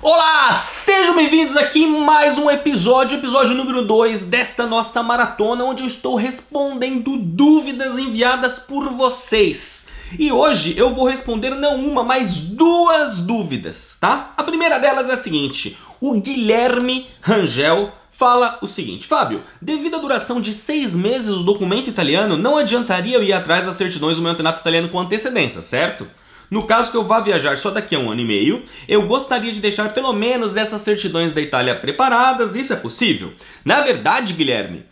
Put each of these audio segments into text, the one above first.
Olá, sejam bem-vindos aqui em mais um episódio número 2 desta nossa maratona, onde eu estou respondendo dúvidas enviadas por vocês. E hoje eu vou responder não uma, mas duas dúvidas, tá? A primeira delas é a seguinte: o Guilherme Rangel fala o seguinte: Fábio, devido à duração de 6 meses do documento italiano, não adiantaria eu ir atrás das certidões do meu antenato italiano com antecedência, certo? No caso que eu vá viajar só daqui a 1 ano e meio, eu gostaria de deixar pelo menos essas certidões da Itália preparadas. Isso é possível? Na verdade, Guilherme,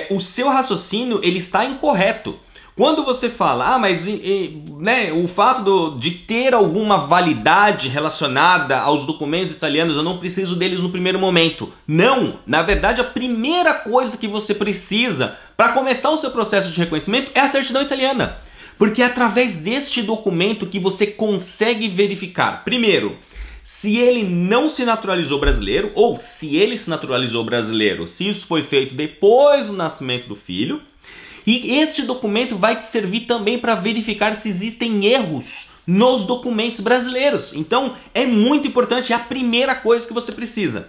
o seu raciocínio ele está incorreto. Quando você fala, mas o fato de ter alguma validade relacionada aos documentos italianos, eu não preciso deles no primeiro momento. Não! Na verdade, a primeira coisa que você precisa para começar o seu processo de reconhecimento é a certidão italiana. Porque é através deste documento que você consegue verificar, primeiro, se ele não se naturalizou brasileiro, ou se ele se naturalizou brasileiro, se isso foi feito depois do nascimento do filho. E este documento vai te servir também para verificar se existem erros nos documentos brasileiros. Então, é muito importante, é a primeira coisa que você precisa.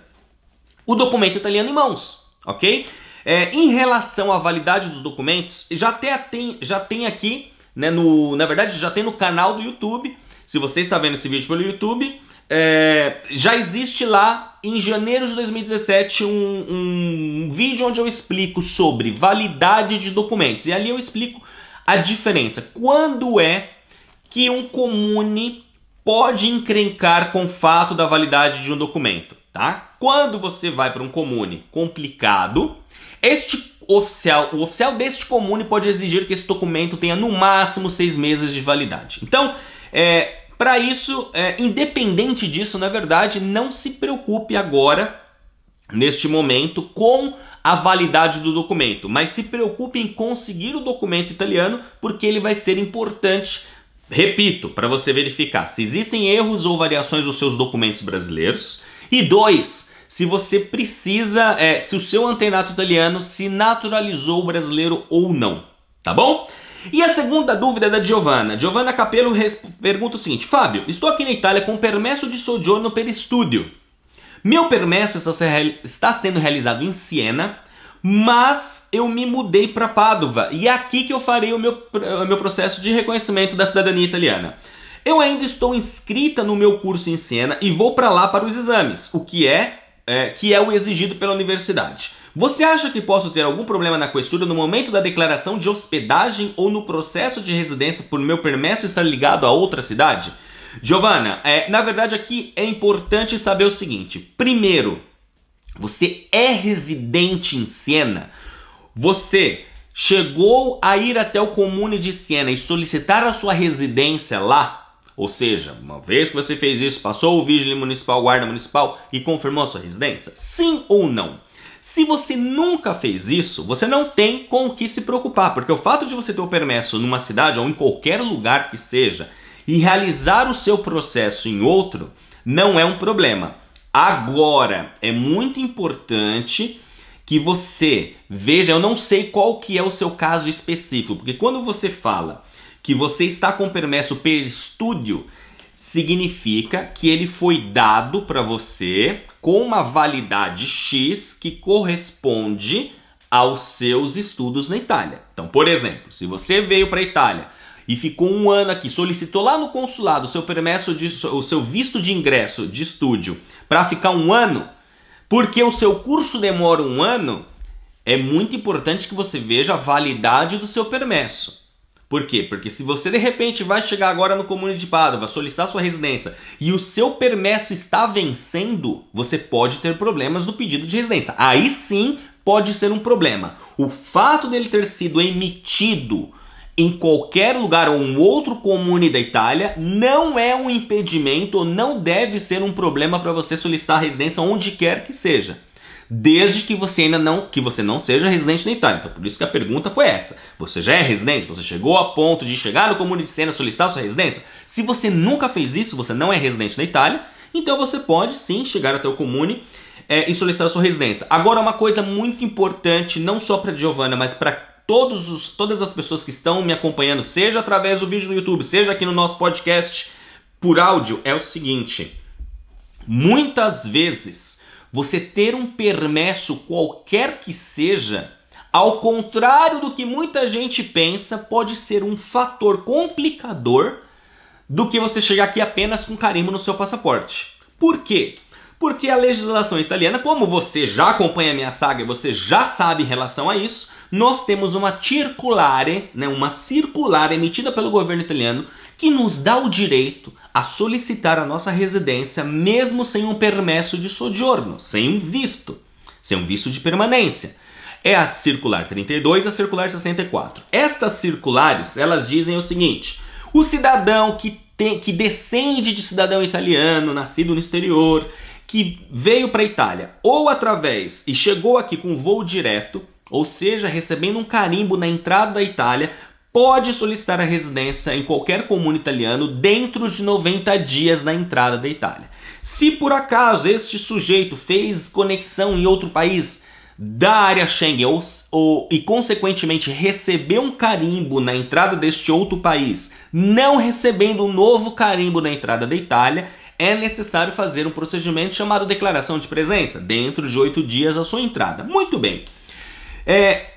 O documento italiano em mãos, ok? Em relação à validade dos documentos, já tem aqui, né, na verdade já tem no canal do YouTube. Se você está vendo esse vídeo pelo YouTube, já existe lá em janeiro de 2017 um vídeo onde eu explico sobre validade de documentos. E ali eu explico a diferença. Quando é que um comune pode encrencar com o fato da validade de um documento, tá? Quando você vai para um comune complicado, o oficial deste comune pode exigir que esse documento tenha no máximo 6 meses de validade. Então, para isso, independente disso, na verdade, não se preocupe agora, neste momento, com a validade do documento, mas se preocupe em conseguir o documento italiano, porque ele vai ser importante, repito, para você verificar se existem erros ou variações nos seus documentos brasileiros. E 2, se você precisa, se o seu antenato italiano se naturalizou brasileiro ou não, tá bom? E a segunda dúvida é da Giovanna. Giovanna Capello pergunta o seguinte: Fábio, estou aqui na Itália com permesso de soggiorno per studio. Meu permesso está sendo realizado em Siena, mas eu me mudei para Padova e é aqui que eu farei o meu processo de reconhecimento da cidadania italiana. Eu ainda estou inscrita no meu curso em Siena e vou para lá para os exames, o que é o exigido pela universidade. Você acha que posso ter algum problema na questura no momento da declaração de hospedagem ou no processo de residência por meu permesso estar ligado a outra cidade? Giovanna, na verdade aqui é importante saber o seguinte: primeiro, você é residente em Siena? Você chegou a ir até o comune de Siena e solicitar a sua residência lá? Ou seja, uma vez que você fez isso, passou o vigília municipal, guarda municipal e confirmou a sua residência? Sim ou não? Se você nunca fez isso, você não tem com o que se preocupar, porque o fato de você ter o permesso numa cidade ou em qualquer lugar que seja e realizar o seu processo em outro não é um problema. Agora, é muito importante que você veja, eu não sei qual que é o seu caso específico, porque quando você fala que você está com permesso per studio, significa que ele foi dado para você com uma validade X que corresponde aos seus estudos na Itália. Então, por exemplo, se você veio para a Itália e ficou 1 ano aqui, solicitou lá no consulado o seu visto de ingresso de estúdio para ficar 1 ano, porque o seu curso demora 1 ano, é muito importante que você veja a validade do seu permesso. Por quê? Porque se você de repente vai chegar agora no comune de Padova, solicitar sua residência e o seu permesso está vencendo, você pode ter problemas no pedido de residência. Aí sim pode ser um problema. O fato dele ter sido emitido em qualquer lugar ou um outro comune da Itália não é um impedimento ou não deve ser um problema para você solicitar a residência onde quer que seja. Desde que você não seja residente na Itália. Então, por isso que a pergunta foi essa. Você já é residente? Você chegou a ponto de chegar no comune de Siena e solicitar sua residência? Se você nunca fez isso, você não é residente na Itália, então você pode sim chegar até o comune e solicitar sua residência. Agora, uma coisa muito importante, não só para Giovanna, mas para todas as pessoas que estão me acompanhando, seja através do vídeo no YouTube, seja aqui no nosso podcast por áudio, é o seguinte: Muitas vezes, você ter um permesso qualquer que seja, ao contrário do que muita gente pensa, pode ser um fator complicador do que você chegar aqui apenas com carimbo no seu passaporte. Por quê? Porque a legislação italiana, como você já acompanha a minha saga e você já sabe em relação a isso, nós temos uma circulare, uma circular emitida pelo governo italiano que nos dá o direito a solicitar a nossa residência mesmo sem um permesso de soggiorno, sem um visto de permanência. É a circular 32 e a circular 64. Estas circulares, elas dizem o seguinte: o cidadão que descende de cidadão italiano, nascido no exterior, que veio para a Itália ou através e chegou aqui com voo direto, ou seja, recebendo um carimbo na entrada da Itália, pode solicitar a residência em qualquer comune italiano dentro de 90 dias da entrada da Itália. Se por acaso este sujeito fez conexão em outro país da área Schengen e consequentemente recebeu um carimbo na entrada deste outro país, não recebendo um novo carimbo na entrada da Itália, é necessário fazer um procedimento chamado declaração de presença, dentro de 8 dias da sua entrada. Muito bem.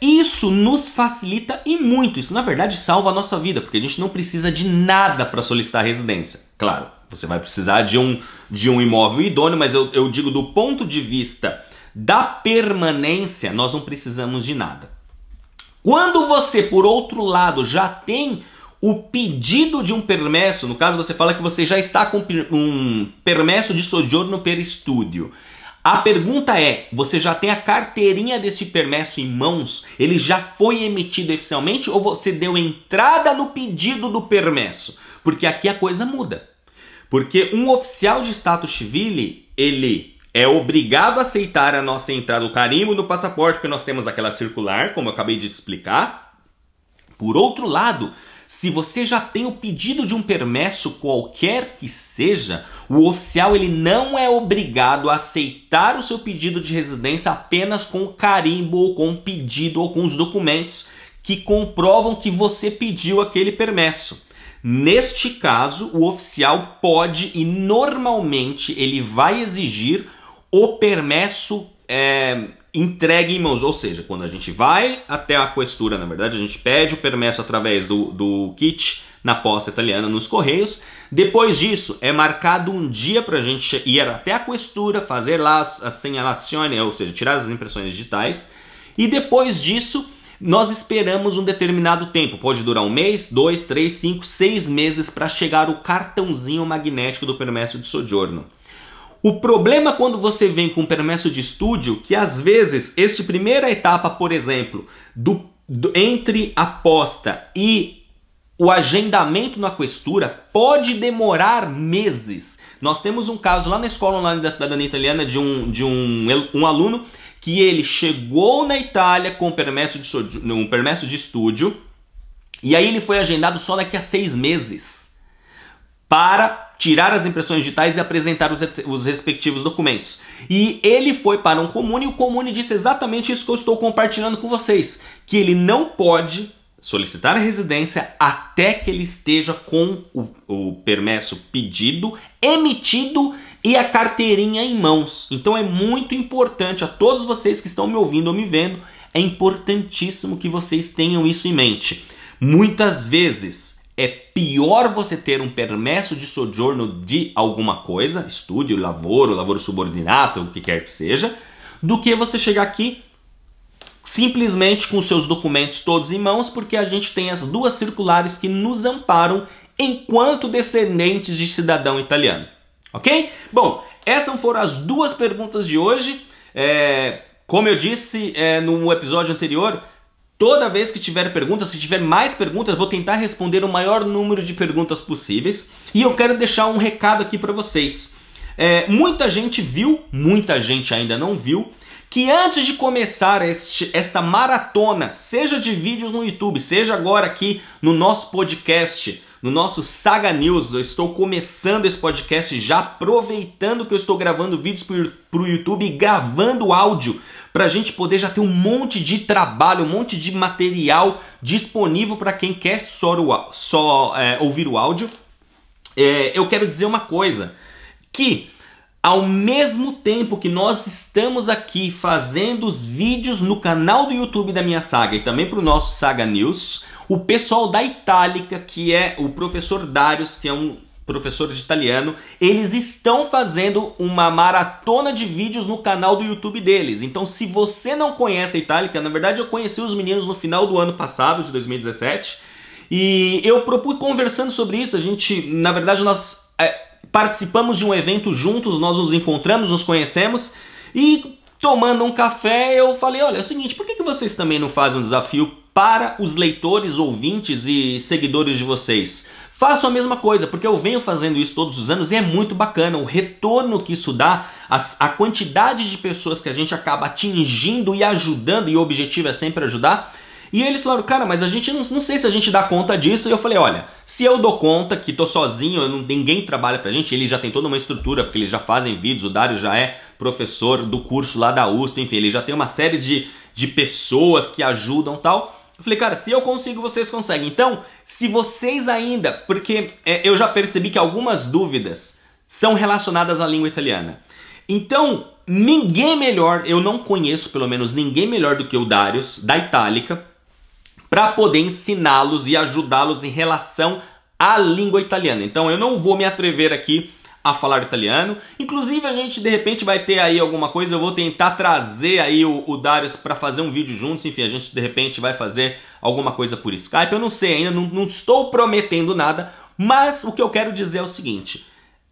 Isso nos facilita e muito. Isso, na verdade, salva a nossa vida, porque a gente não precisa de nada para solicitar residência. Claro, você vai precisar de um imóvel idôneo, mas eu digo do ponto de vista da permanência, nós não precisamos de nada. Quando você, por outro lado, já tem o pedido de um permesso, no caso você fala que você já está com um permesso de soggiorno per studio. A pergunta é, você já tem a carteirinha deste permesso em mãos? Ele já foi emitido oficialmente ou você deu entrada no pedido do permesso? Porque aqui a coisa muda. Porque um oficial de status civile, ele é obrigado a aceitar a nossa entrada, o carimbo no passaporte, porque nós temos aquela circular, como eu acabei de explicar. Por outro lado, se você já tem o pedido de um permesso qualquer que seja, o oficial ele não é obrigado a aceitar o seu pedido de residência apenas com o carimbo ou com o pedido ou com os documentos que comprovam que você pediu aquele permesso. Neste caso, o oficial pode e normalmente ele vai exigir o permesso entregue em mãos, ou seja, quando a gente vai até a questura, na verdade a gente pede o permesso através do kit na posta italiana nos correios. Depois disso é marcado um dia para a gente ir até a questura, fazer lá as segnalazioni, ou seja, tirar as impressões digitais, e depois disso nós esperamos um determinado tempo, pode durar 1 mês, 2, 3, 5, 6 meses para chegar o cartãozinho magnético do permesso de soggiorno. O problema quando você vem com permesso de estúdio, que às vezes esta primeira etapa, por exemplo, entre a posta e o agendamento na questura pode demorar meses. Nós temos um caso lá na Escola Online da Cidadania Italiana de um aluno que ele chegou na Itália com um permesso de estúdio e aí ele foi agendado só daqui a 6 meses para tirar as impressões digitais e apresentar os respectivos documentos. E ele foi para um comune e o comune disse exatamente isso que eu estou compartilhando com vocês, que ele não pode solicitar a residência até que ele esteja com o permesso pedido, emitido e a carteirinha em mãos. Então é muito importante, a todos vocês que estão me ouvindo ou me vendo, é importantíssimo que vocês tenham isso em mente. Muitas vezes é pior você ter um permesso de soggiorno de alguma coisa, estudio, lavoro subordinato, o que quer que seja, do que você chegar aqui simplesmente com seus documentos todos em mãos, porque a gente tem as 2 circulares que nos amparam enquanto descendentes de cidadão italiano. Ok? Bom, essas foram as 2 perguntas de hoje. Como eu disse no episódio anterior, toda vez que tiver perguntas, se tiver mais perguntas, vou tentar responder o maior número de perguntas possíveis. E eu quero deixar um recado aqui para vocês. Muita gente viu, muita gente ainda não viu, que antes de começar esta maratona, seja de vídeos no YouTube, seja agora aqui no nosso podcast, no nosso Saga News, eu estou começando esse podcast já aproveitando que eu estou gravando vídeos para o YouTube e gravando áudio para a gente poder já ter um monte de trabalho, um monte de material disponível para quem quer só ouvir o áudio. Eu quero dizer uma coisa, que ao mesmo tempo que nós estamos aqui fazendo os vídeos no canal do YouTube da Minha Saga e também para o nosso Saga News, o pessoal da Itálica, que é o professor Darius, que é um professor de italiano, eles estão fazendo uma maratona de vídeos no canal do YouTube deles. Então, se você não conhece a Itálica, na verdade eu conheci os meninos no final do ano passado, de 2017, e eu propus conversando sobre isso. A gente, na verdade, nós participamos de um evento juntos, nós nos encontramos, nos conhecemos, e tomando um café eu falei, olha, é o seguinte, por que vocês também não fazem um desafio para os leitores, ouvintes e seguidores de vocês? Façam a mesma coisa, porque eu venho fazendo isso todos os anos e é muito bacana o retorno que isso dá, a quantidade de pessoas que a gente acaba atingindo e ajudando, e o objetivo é sempre ajudar. E eles falaram, cara, mas a gente não sei se a gente dá conta disso. E eu falei, olha, se eu dou conta que tô sozinho, ninguém trabalha pra gente, eles já tem toda uma estrutura, porque eles já fazem vídeos, o Dário já é professor do curso lá da USP, enfim, ele já tem uma série de pessoas que ajudam e tal. Eu falei, cara, se eu consigo, vocês conseguem. Então, se vocês ainda... Porque eu já percebi que algumas dúvidas são relacionadas à língua italiana. Então, ninguém melhor, eu não conheço pelo menos ninguém melhor do que o Darius, da Itálica, para poder ensiná-los e ajudá-los em relação à língua italiana. Então, eu não vou me atrever aqui a falar italiano. Inclusive, a gente de repente vai ter aí alguma coisa, eu vou tentar trazer aí o Darius para fazer um vídeo juntos, enfim, a gente de repente vai fazer alguma coisa por Skype, eu não sei ainda, não estou prometendo nada, mas o que eu quero dizer é o seguinte,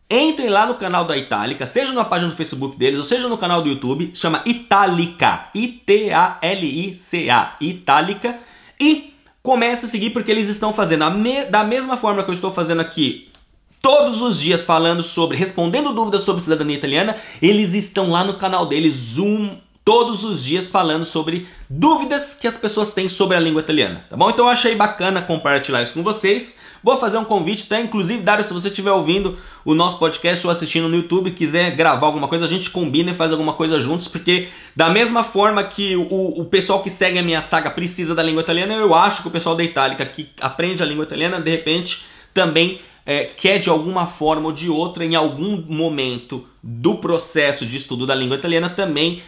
entrem lá no canal da Itálica, seja na página do Facebook deles, ou seja no canal do YouTube, chama Itálica, I-T-A-L-I-C-A, Itálica, e comece a seguir porque eles estão fazendo da mesma forma que eu estou fazendo aqui, todos os dias falando sobre, respondendo dúvidas sobre cidadania italiana, eles estão lá no canal deles, todos os dias falando sobre dúvidas que as pessoas têm sobre a língua italiana, tá bom? Então eu achei bacana compartilhar isso com vocês. Vou fazer um convite, tá? Inclusive, Dário, se você estiver ouvindo o nosso podcast ou assistindo no YouTube, quiser gravar alguma coisa, a gente combina e faz alguma coisa juntos, porque da mesma forma que o pessoal que segue a Minha Saga precisa da língua italiana, eu acho que o pessoal da Itálica que aprende a língua italiana, de repente, também quer de alguma forma ou de outra, em algum momento do processo de estudo da língua italiana, também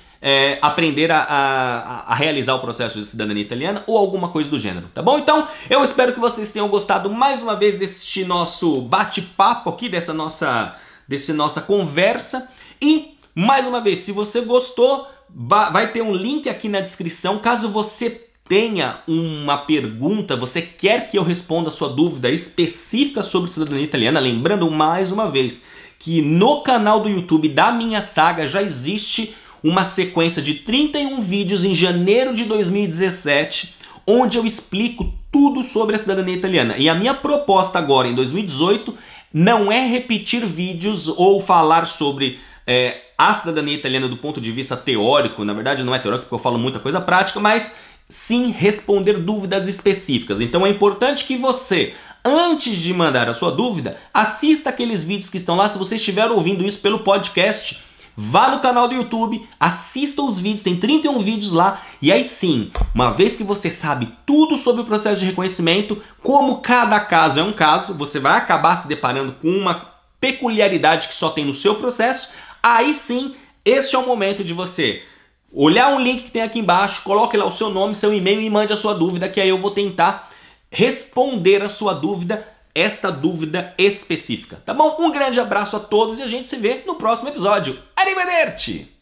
aprender a realizar o processo de cidadania italiana ou alguma coisa do gênero, tá bom? Então, eu espero que vocês tenham gostado mais uma vez deste nosso bate-papo aqui, dessa nossa conversa. E, mais uma vez, se você gostou, vai ter um link aqui na descrição, caso você tenha uma pergunta, você quer que eu responda a sua dúvida específica sobre cidadania italiana, lembrando mais uma vez que no canal do YouTube da Minha Saga já existe uma sequência de 31 vídeos em janeiro de 2017, onde eu explico tudo sobre a cidadania italiana. E a minha proposta agora, em 2018, não é repetir vídeos ou falar sobre a cidadania italiana do ponto de vista teórico. Na verdade não é teórico porque eu falo muita coisa prática, mas sim responder dúvidas específicas. Então é importante que você, antes de mandar a sua dúvida, assista aqueles vídeos que estão lá. Se você estiver ouvindo isso pelo podcast, vá no canal do YouTube, assista os vídeos, tem 31 vídeos lá, e aí sim, uma vez que você sabe tudo sobre o processo de reconhecimento, como cada caso é um caso, você vai acabar se deparando com uma peculiaridade que só tem no seu processo, aí sim, este é o momento de você olhar um link que tem aqui embaixo, coloque lá o seu nome, seu e-mail e mande a sua dúvida, que aí eu vou tentar responder a sua dúvida, esta dúvida específica, tá bom? Um grande abraço a todos e a gente se vê no próximo episódio. Arrivederci!